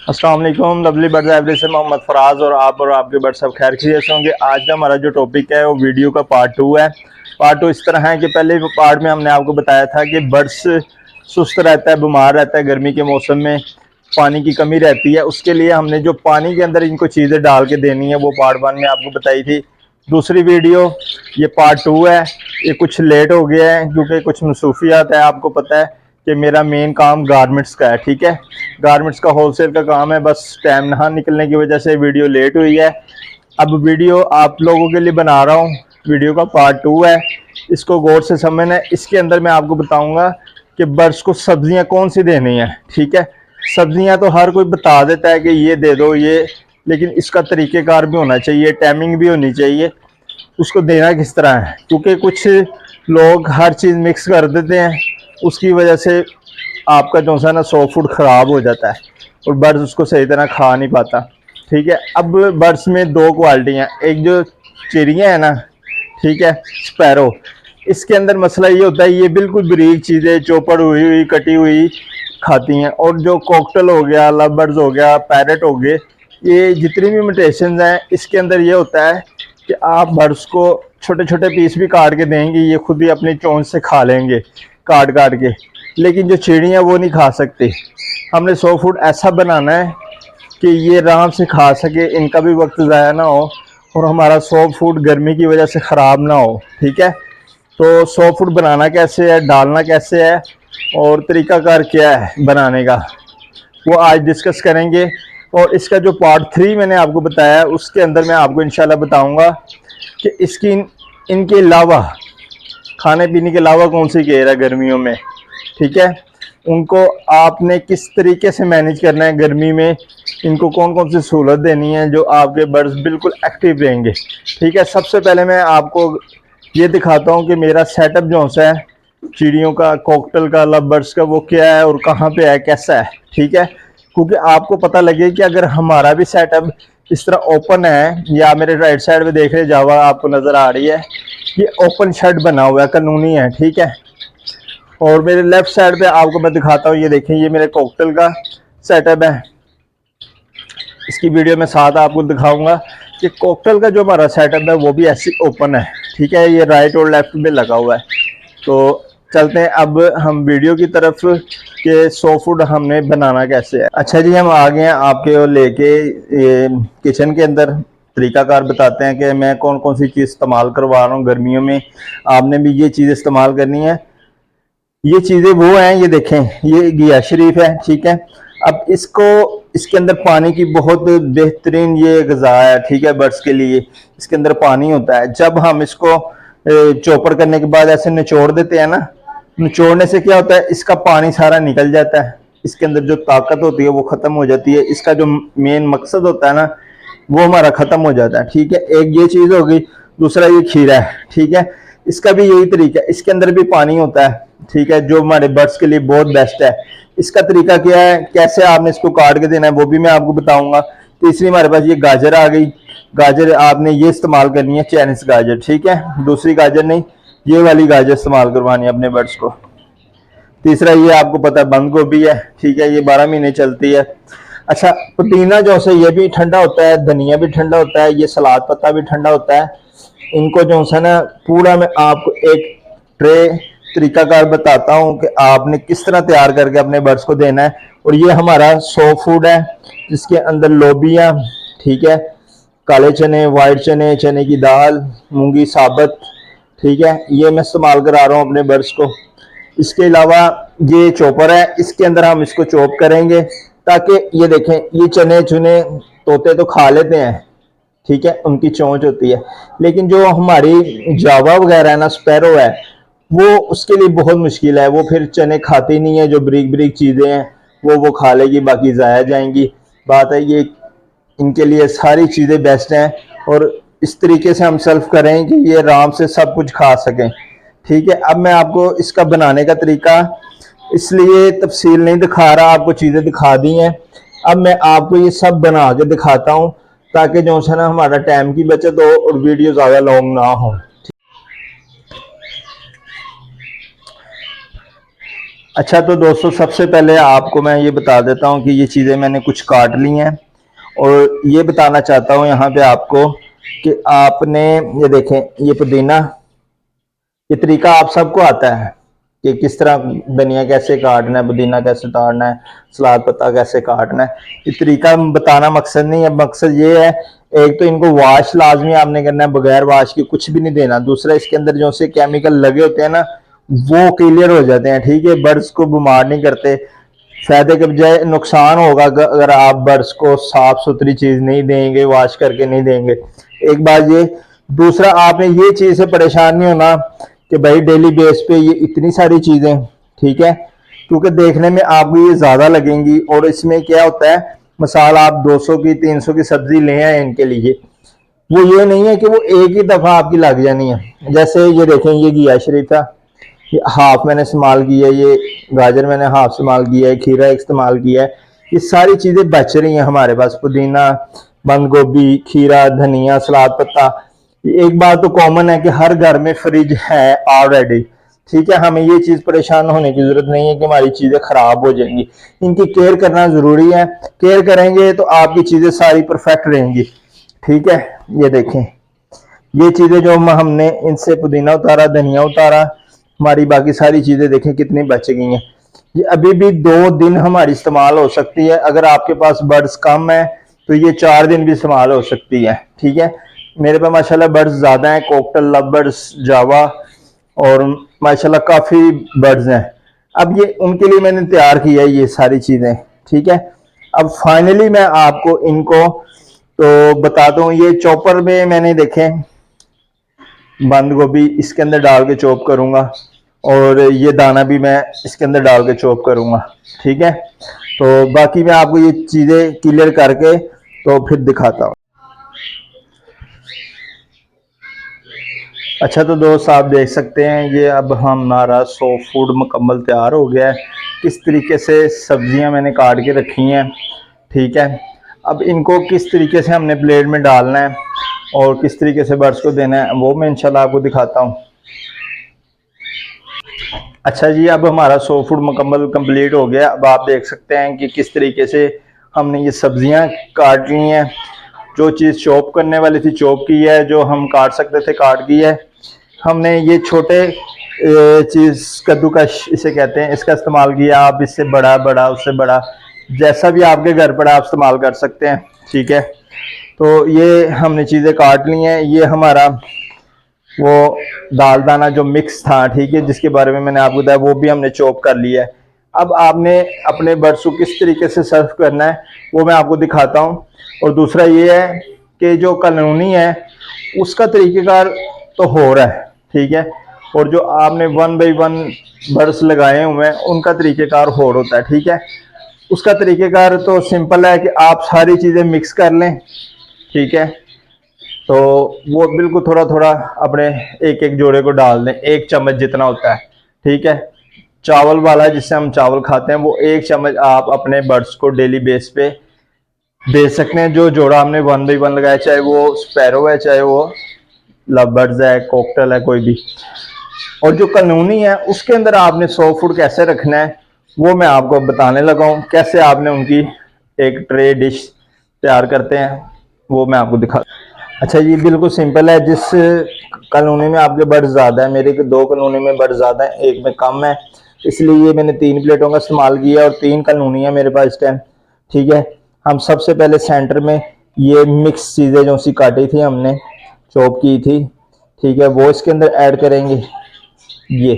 अस्सलाम वालेकुम। Lovely birds average से मोहम्मद फराज और आपके बर्ड सब खैर खैरियत से होंगे। आज का हमारा जो टॉपिक है वो वीडियो का पार्ट 2 है। पार्ट 2 इस तरह है कि पहले पार्ट में हमने आपको बताया था कि बर्ड्स सुस्त रहता है, बीमार रहता है, गर्मी के मौसम में पानी की कमी रहती है। उसके लिए हमने जो पानी के अंदर इनको चीज़ें डाल के देनी है वो पार्ट 1 में आपको बताई थी। दूसरी वीडियो ये पार्ट 2 है। ये कुछ लेट हो गया है क्योंकि कुछ मसरूफियात है। आपको पता है कि मेरा मेन काम गारमेंट्स का है, ठीक है। गारमेंट्स का होलसेल का काम है, बस टाइम ना निकलने की वजह से वीडियो लेट हुई है। अब वीडियो आप लोगों के लिए बना रहा हूँ, वीडियो का पार्ट 2 है। इसको गौर से समझना है। इसके अंदर मैं आपको बताऊंगा कि बर्ड्स को सब्जियां कौन सी देनी है, ठीक है। सब्जियां तो हर कोई बता देता है कि ये दे दो ये, लेकिन इसका तरीक़ेकार भी होना चाहिए, टाइमिंग भी होनी चाहिए, उसको देना किस तरह है। क्योंकि कुछ लोग हर चीज़ मिक्स कर देते हैं, उसकी वजह से आपका जो सा ना सॉफ्ट फूड ख़राब हो जाता है और बर्ड्स उसको सही तरह खा नहीं पाता, ठीक है। अब बर्ड्स में दो क्वालिटियाँ, एक जो चिड़िया है ना, ठीक है, स्पैरो, इसके अंदर मसला ये होता है ये बिल्कुल बारीक चीज़ें चौपड़ हुई हुई कटी हुई खाती हैं। और जो कॉकटेल हो गया, लव बर्ड्स हो गया, पैरट हो गए, ये जितनी भी म्यूटेशंस हैं इसके अंदर ये होता है कि आप बर्ड्स को छोटे छोटे पीस भी काट के देंगे, ये खुद ही अपनी चोंच से खा लेंगे काट काट के। लेकिन जो चिड़ियाँ वो नहीं खा सकती। हमने सॉफ्ट फूड ऐसा बनाना है कि ये आराम से खा सके, इनका भी वक्त ज़ाया ना हो और हमारा सॉफ्ट फूड गर्मी की वजह से ख़राब ना हो, ठीक है। तो सॉफ्ट फूड बनाना कैसे है, डालना कैसे है और तरीक़ाकार क्या है बनाने का, वो आज डिस्कस करेंगे। और इसका जो पार्ट 3 मैंने आपको बताया उसके अंदर मैं आपको इंशाल्लाह बताऊंगा कि इसकी इनके अलावा, खाने पीने के अलावा कौन सी केयर है गर्मियों में, ठीक है। उनको आपने किस तरीके से मैनेज करना है गर्मी में, इनको कौन कौन सी सहूलत देनी है जो आपके बर्ड्स बिल्कुल एक्टिव रहेंगे, ठीक है। सबसे पहले मैं आपको ये दिखाता हूँ कि मेरा सेटअप जो सा है चिड़ियों का, कॉकटेल का, लव बर्ड्स का, वो क्या है और कहाँ पे है, कैसा है, ठीक है। क्योंकि आपको पता लगे कि अगर हमारा भी सेटअप इस तरह ओपन है, या मेरे राइट साइड में देख रहे जावा आपको नज़र आ रही है, ये ओपन शेड बना हुआ है, कानूनी है, ठीक है। और मेरे लेफ्ट साइड पे आपको मैं दिखाता हूँ, ये देखें ये मेरे कॉकटेल का सेटअप है। इसकी वीडियो में साथ आपको दिखाऊंगा कि कॉकटेल का जो हमारा सेटअप है वो भी ऐसी ओपन है, ठीक है। ये राइट और लेफ्ट में लगा हुआ है। तो चलते हैं अब हम वीडियो की तरफ कि सॉफ्ट फूड हमने बनाना कैसे है। अच्छा जी, हम आ गए हैं आपके और लेके ये किचन के अंदर। तरीकाकार बताते हैं कि मैं कौन कौन सी चीज़ इस्तेमाल करवा रहा हूँ गर्मियों में। आपने भी ये चीज़ इस्तेमाल करनी है। ये चीज़ें वो हैं, ये देखें ये घिया शरीफ है, ठीक है। अब इसको, इसके अंदर पानी की बहुत बेहतरीन ये ग़िज़ा है, ठीक है, बर्ड्स के लिए। इसके अंदर पानी होता है। जब हम इसको चॉपर करने के बाद ऐसे निचोड़ देते हैं ना, निचोड़ने से क्या होता है, इसका पानी सारा निकल जाता है, इसके अंदर जो ताकत होती है वो ख़त्म हो जाती है, इसका जो मेन मकसद होता है ना वो हमारा ख़त्म हो जाता है, ठीक है। एक ये चीज़ होगी। दूसरा ये खीरा है, ठीक है, इसका भी यही तरीका है, इसके अंदर भी पानी होता है, ठीक है, जो हमारे बर्ड्स के लिए बहुत बेस्ट है। इसका तरीका क्या है, कैसे आपने इसको काट के देना है वो भी मैं आपको बताऊंगा। तीसरी हमारे पास ये गाजर आ गई। गाजर आपने ये इस्तेमाल करनी है, चाइनीज गाजर, ठीक है, दूसरी गाजर नहीं, ये वाली गाजर इस्तेमाल करवानी है अपने बर्ड्स को। तीसरा ये आपको पता है बंद गोभी है, ठीक है, ये 12 महीने चलती है। अच्छा, पुदीना जो है ये भी ठंडा होता है, धनिया भी ठंडा होता है, ये सलाद पत्ता भी ठंडा होता है। इनको जो है ना पूरा मैं आपको एक ट्रे तरीकाकार बताता हूँ कि आपने किस तरह तैयार करके अपने बर्ड्स को देना है। और ये हमारा सॉफ्ट फूड है जिसके अंदर लोबिया, ठीक है, काले चने, वाइट चने, चने की दाल, मूंगी साबत, ठीक है, ये मैं इस्तेमाल करा रहा हूँ अपने बर्ड्स को। इसके अलावा ये चॉपर है, इसके अंदर हम इसको चॉप करेंगे ताकि ये देखें ये चने चुने तोते तो खा लेते हैं, ठीक है, उनकी चोंच होती है। लेकिन जो हमारी जावा वगैरह है ना, स्पैरो है, वो उसके लिए बहुत मुश्किल है। वो फिर चने खाती नहीं है, जो ब्रीक ब्रीक चीज़ें हैं वो खा लेगी, बाकी ज़ाया जाएंगी। बात है ये, इनके लिए सारी चीज़ें बेस्ट हैं। और इस तरीके से हम सर्व करें कि ये आराम से सब कुछ खा सकें, ठीक है। अब मैं आपको इसका बनाने का तरीका इसलिए तफसील नहीं दिखा रहा, आपको चीज़ें दिखा दी हैं। अब मैं आपको ये सब बना के दिखाता हूँ ताकि जो है ना हमारा टाइम की बचत हो और वीडियो ज़्यादा लॉन्ग ना हो। अच्छा तो दोस्तों, सबसे पहले आपको मैं ये बता देता हूँ कि ये चीज़ें मैंने कुछ काट ली हैं, और ये बताना चाहता हूँ यहाँ पे आपको कि आपने ये देखें, ये पुदीना, ये तरीका आप सबको आता है कि किस तरह धनिया कैसे काटना है, पुदीना कैसे काटना है, सलाद पत्ता कैसे काटना है। ये तरीका बताना मकसद नहीं है, मकसद ये है, एक तो इनको वॉश लाजमी आपने करना है, बगैर वॉश के कुछ भी नहीं देना। दूसरा, इसके अंदर जो से केमिकल लगे होते हैं ना, वो क्लियर हो जाते हैं, ठीक है, बर्ड्स को बीमार नहीं करते। फायदे के बजाय नुकसान होगा अगर आप बर्ड्स को साफ सुथरी चीज नहीं देंगे, वॉश करके नहीं देंगे। एक बात ये। दूसरा, आपने ये चीज से परेशान नहीं होना कि भाई डेली बेस पे ये इतनी सारी चीजें, ठीक है, क्योंकि देखने में आपको ये ज्यादा लगेंगी। और इसमें क्या होता है, मिसाल आप 200 की 300 की सब्जी ले आए इनके लिए, वो ये नहीं है कि वो एक ही दफा आपकी लग जानी है। जैसे ये देखें, ये घिया शरीफा, ये हाफ मैंने इस्तेमाल किया है, ये गाजर मैंने हाफ इस्तेमाल किया है, खीरा इस्तेमाल किया है। ये सारी चीजें बच रही हैं हमारे पास, पुदीना, बंद गोभी, खीरा, धनिया, सलाद पत्ता। एक बात तो कॉमन है कि हर घर में फ्रिज है ऑलरेडी, ठीक है, हमें ये चीज परेशान होने की जरूरत नहीं है कि हमारी चीजें खराब हो जाएंगी। इनकी केयर करना जरूरी है, केयर करेंगे तो आपकी चीजें सारी परफेक्ट रहेंगी, ठीक है। ये देखें, ये चीजें जो हमने इनसे पुदीना उतारा, धनिया उतारा, हमारी बाकी सारी चीजें देखें कितनी बच गई हैं। ये अभी भी 2 दिन हमारी इस्तेमाल हो सकती है। अगर आपके पास बर्ड्स कम है तो ये 4 दिन भी इस्तेमाल हो सकती है, ठीक है। मेरे पास माशाल्लाह बर्ड्स ज्यादा हैं, कोकटल, लव बर्ड्स, जावा, और माशाल्लाह काफी बर्ड्स हैं। अब ये उनके लिए मैंने तैयार किया है ये सारी चीजें, ठीक है। अब फाइनली मैं आपको इनको तो बताता हूँ। ये चॉपर में मैंने देखे बंद गोभी इसके अंदर डाल के चॉप करूंगा, और ये दाना भी मैं इसके अंदर डाल के चॉप करूंगा, ठीक है। तो बाकी मैं आपको ये चीजें क्लियर करके तो फिर दिखाता हूँ। अच्छा तो दोस्त, आप देख सकते हैं ये अब हमारा सॉफ्ट फूड मुकम्मल तैयार हो गया है। किस तरीके से सब्जियां मैंने काट के रखी हैं, ठीक है। अब इनको किस तरीके से हमने प्लेट में डालना है और किस तरीके से बर्ड्स को देना है, वो मैं इंशाल्लाह आपको दिखाता हूँ। अच्छा जी, अब हमारा सॉफ्ट फूड मुकम्मल कंप्लीट हो गया। अब आप देख सकते हैं कि किस तरीके से हमने ये सब्जियां काट ली हैं। जो चीज़ चॉप करने वाली थी चॉप की है, जो हम काट सकते थे काट की है। हमने ये छोटे चीज़ कद्दूकश इसे कहते हैं, इसका इस्तेमाल किया। आप इससे बड़ा बड़ा, उससे बड़ा, जैसा भी आपके घर पर आप इस्तेमाल कर सकते हैं, ठीक है। तो ये हमने चीज़ें काट ली हैं। ये हमारा वो दाल दाना जो मिक्स था, ठीक है, जिसके बारे में मैंने आपको बताया, वो भी हमने चॉप कर लिया है। अब आपने अपने बर्ड्स को किस तरीके से सर्व करना है वो मैं आपको दिखाता हूँ। और दूसरा ये है कि जो कॉलोनी है उसका तरीक़ेकार तो हो रहा है, ठीक है, और जो आपने 1 बाय 1 बर्ड्स लगाए हुए हैं उनका तरीक़ेकार और होता है, ठीक है। उसका तरीक़ेकार तो सिंपल है कि आप सारी चीज़ें मिक्स कर लें, ठीक है। तो वो बिल्कुल थोड़ा थोड़ा अपने एक एक जोड़े को डाल दें, 1 चम्मच जितना होता है, ठीक है। चावल वाला जिससे हम चावल खाते हैं, वो 1 चम्मच आप अपने बर्ड्स को डेली बेस पे दे सकते हैं। जो जोड़ा हमने 1 बाय 1 लगाया, चाहे वो स्पैरो है, चाहे वो लव बर्ड्स है, कोकटल है, कोई भी। और जो कॉलोनी है उसके अंदर आपने सॉफ्ट फूड कैसे रखना है वो मैं आपको बताने लगा हूँ। कैसे आपने उनकी एक ट्रे डिश तैयार करते हैं वो मैं आपको दिखा। अच्छा, ये बिल्कुल सिंपल है। जिस कॉलोनी में आपके बर्ड ज़्यादा है, मेरे के 2 कॉलोनी में बर्ड ज़्यादा है, एक में कम है, इसलिए ये मैंने 3 प्लेटों का इस्तेमाल किया और 3 कॉलोनी है मेरे पास इस टाइम, ठीक है। हम सबसे पहले सेंटर में ये मिक्स चीज़ें जो सी काटी थी हमने, चॉप की थी, ठीक है, वो इसके अंदर ऐड करेंगे, ये,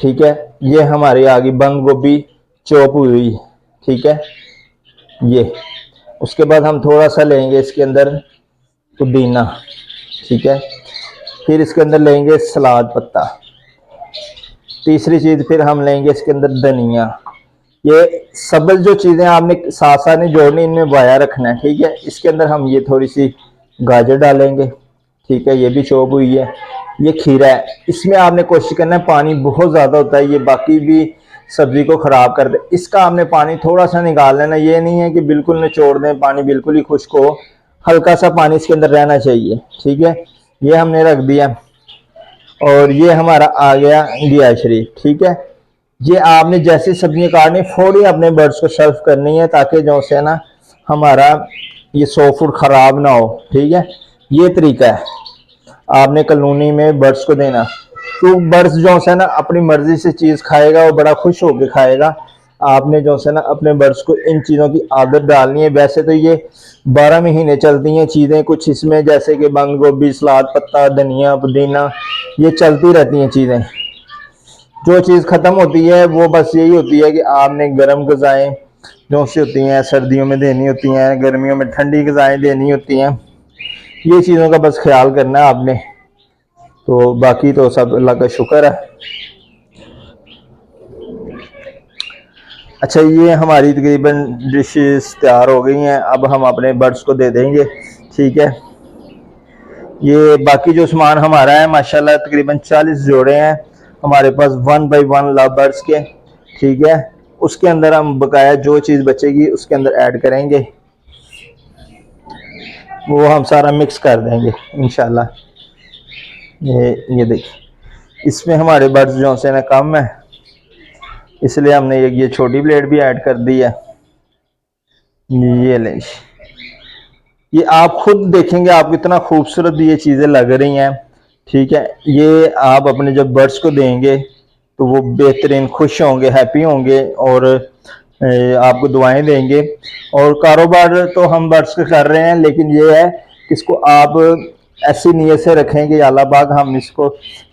ठीक है। ये हमारी आ गई बंद गोभी चॉप हुई, ठीक है, ये। उसके बाद हम थोड़ा सा लेंगे इसके अंदर पुदीना, ठीक है। फिर इसके अंदर लेंगे सलाद पत्ता। तीसरी चीज फिर हम लेंगे इसके अंदर धनिया। ये सब जो चीजें आपने साथ साथ नहीं जोड़नी, इनमें वाया रखना है, ठीक है। इसके अंदर हम ये थोड़ी सी गाजर डालेंगे, ठीक है, ये भी चॉप हुई है। ये खीरा है, इसमें आपने कोशिश करना है, पानी बहुत ज्यादा होता है, ये बाकी भी सब्जी को खराब कर दे। इसका आपने पानी थोड़ा सा निकाल लेना, ये नहीं है कि बिल्कुल निचोड़ दें, पानी बिल्कुल ही खुश्क हो, हल्का सा पानी इसके अंदर रहना चाहिए, ठीक है। ये हमने रख दिया। और ये हमारा आ गया घिया शरीफ, ठीक है। ये आपने जैसी सब्जियां काटनी फौरी अपने बर्ड्स को सर्व करनी है, ताकि जो से ना हमारा ये सॉफ्ट फूड ख़राब ना हो। ठीक है, ये तरीका है आपने कॉलोनी में बर्ड्स को देना। तो बर्ड्स जो है ना अपनी मर्जी से चीज़ खाएगा, वो बड़ा खुश होकर खाएगा। आपने जो है ना अपने बर्ड्स को इन चीज़ों की आदत डालनी है। वैसे तो ये 12 महीने चलती हैं चीज़ें, कुछ इसमें जैसे कि बंद गोभी, सलाद पत्ता, धनिया, पुदीना, ये चलती रहती हैं चीज़ें। जो चीज़ ख़त्म होती है वो बस यही होती है कि आपने गर्म ग़िज़ाएँ जो सी होती हैं सर्दियों में देनी होती हैं, गर्मियों में ठंडी ग़िज़ाएँ देनी होती हैं। ये चीज़ों का बस ख्याल करना है आपने। तो बाकी तो सब अल्लाह का शुक्र है। अच्छा, ये हमारी तकरीबन डिशेस तैयार हो गई हैं, अब हम अपने बर्ड्स को दे देंगे। ठीक है, ये बाकी जो सामान हमारा है माशाल्लाह तकरीबन 40 जोड़े हैं हमारे पास 1 बाई 1 लव बर्ड्स के। ठीक है, उसके अंदर हम बकाया जो चीज़ बचेगी उसके अंदर ऐड करेंगे, वो हम सारा मिक्स कर देंगे इंशाल्लाह। ये देखिए, इसमें हमारे बर्ड्स जो से ना कम है, इसलिए हमने ये छोटी प्लेट भी ऐड कर दी है। ये ले, ये आप खुद देखेंगे आप कितना खूबसूरत ये चीज़ें लग रही हैं। ठीक है, ये आप अपने जब बर्ड्स को देंगे तो वो बेहतरीन खुश होंगे, हैप्पी होंगे और आपको दुआएं देंगे। और कारोबार तो हम बर्ड्स का कर रहे हैं, लेकिन ये है कि इसको आप ऐसी नीयत से रखें कि अल्लाह पाक हम इसको,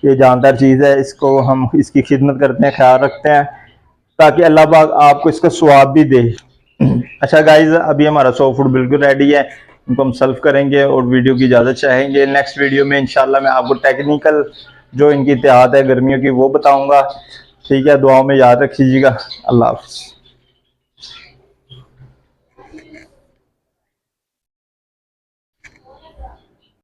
ये जानदार चीज़ है, इसको हम इसकी खिदमत करते हैं, ख्याल रखते हैं, ताकि अल्लाह पाक आपको इसका स्वाब भी दे। अच्छा गाइज, अभी हमारा सॉफ्ट फूड बिल्कुल रेडी है, इनको हम सर्व करेंगे और वीडियो की इजाज़त चाहेंगे। नेक्स्ट वीडियो में इंशाल्लाह मैं आपको टेक्निकल जो इनकी इत्याद है गर्मियों की वो बताऊंगा। ठीक है, दुआओं में याद रखिएगा। अल्लाह हाफ़िज़।